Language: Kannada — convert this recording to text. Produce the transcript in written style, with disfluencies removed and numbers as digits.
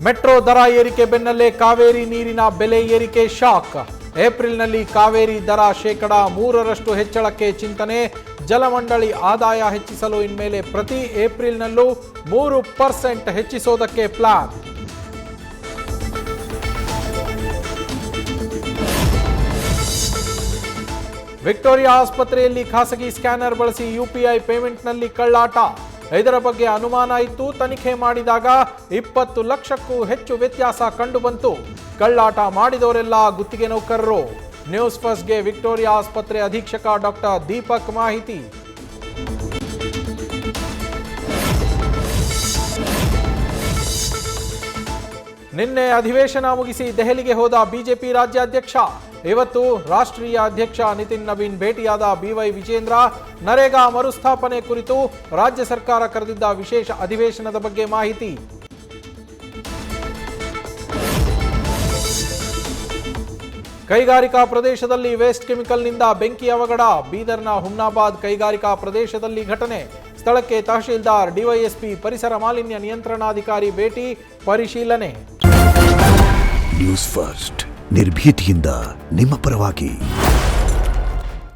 ಮೆಟ್ರೋ ದರ ಏರಿಕೆ ಬೆನ್ನಲ್ಲೇ ಕಾವೇರಿ ನೀರಿನ ಬೆಲೆ ಏರಿಕೆ ಶಾಕ್. ಏಪ್ರಿಲ್ನಲ್ಲಿ ಕಾವೇರಿ ದರ ಶೇಕಡ 3ರಷ್ಟು ಹೆಚ್ಚಳಕ್ಕೆ ಚಿಂತನೆ. ಜಲಮಂಡಳಿ ಆದಾಯ ಹೆಚ್ಚಿಸಲು ಇನ್ಮೇಲೆ ಪ್ರತಿ ಏಪ್ರಿಲ್ನಲ್ಲೂ 3% ಹೆಚ್ಚಿಸೋದಕ್ಕೆ ಪ್ಲಾನ್. ವಿಕ್ಟೋರಿಯಾ ಆಸ್ಪತ್ರೆಯಲ್ಲಿ ಖಾಸಗಿ ಸ್ಕ್ಯಾನರ್ ಬಳಸಿ ಯುಪಿಐ ಪೇಮೆಂಟ್ನಲ್ಲಿ ಕಳ್ಳಾಟ. ಇದರ ಬಗ್ಗೆ ಅನುಮಾನ ಇತ್ತು. ತನಿಖೆ ಮಾಡಿದಾಗ 20 ಲಕ್ಷಕ್ಕೂ ಹೆಚ್ಚು ವ್ಯತ್ಯಾಸ ಕಂಡುಬಂತು. ಕಳ್ಳಾಟ ಮಾಡಿದವರೆಲ್ಲ ಗುತ್ತಿಗೆ ನೌಕರರು. ನ್ಯೂಸ್ ಫಸ್ಟ್ಗೆ ವಿಕ್ಟೋರಿಯಾ ಆಸ್ಪತ್ರೆ ಅಧೀಕ್ಷಕ ಡಾಕ್ಟರ್ ದೀಪಕ್ ಮಾಹಿತಿ. ನಿನ್ನೆ ಅಧಿವೇಶನ ಮುಗಿಸಿ ದೆಹಲಿಗೆ ಹೋದ ಬಿಜೆಪಿ ರಾಜ್ಯಾಧ್ಯಕ್ಷ. ಇವತ್ತು ರಾಷ್ಟ್ರೀಯ ಅಧ್ಯಕ್ಷ ನಿತಿನ್ ನವೀನ್ ಭೇಟಿಯಾದ ಬಿವೈ ವಿಜೇಂದ್ರ. ನರೇಗಾ ಮರುಸ್ಥಾಪನೆ ಕುರಿತು ರಾಜ್ಯ ಸರ್ಕಾರ ಕರೆದಿದ್ದ ವಿಶೇಷ ಅಧಿವೇಶನದ ಬಗ್ಗೆ ಮಾಹಿತಿ. ಕೈಗಾರಿಕಾ ಪ್ರದೇಶದಲ್ಲಿ ವೇಸ್ಟ್ ಕೆಮಿಕಲ್ನಿಂದ ಬೆಂಕಿ ಅವಘಡ. ಬೀದರ್ನ ಹುಮ್ನಾಬಾದ್ ಕೈಗಾರಿಕಾ ಪ್ರದೇಶದಲ್ಲಿ ಘಟನೆ. ಸ್ಥಳಕ್ಕೆ ತಹಶೀಲ್ದಾರ್, ಡಿವೈಎಸ್ಪಿ, ಪರಿಸರ ಮಾಲಿನ್ಯ ನಿಯಂತ್ರಣಾಧಿಕಾರಿ ಭೇಟಿ, ಪರಿಶೀಲನೆ. ನ್ಯೂಸ್ ಫಸ್ಟ್ ನಿರ್ಭೀತಿಯಿಂದ ನಿಮ್ಮ ಪರವಾಗಿ.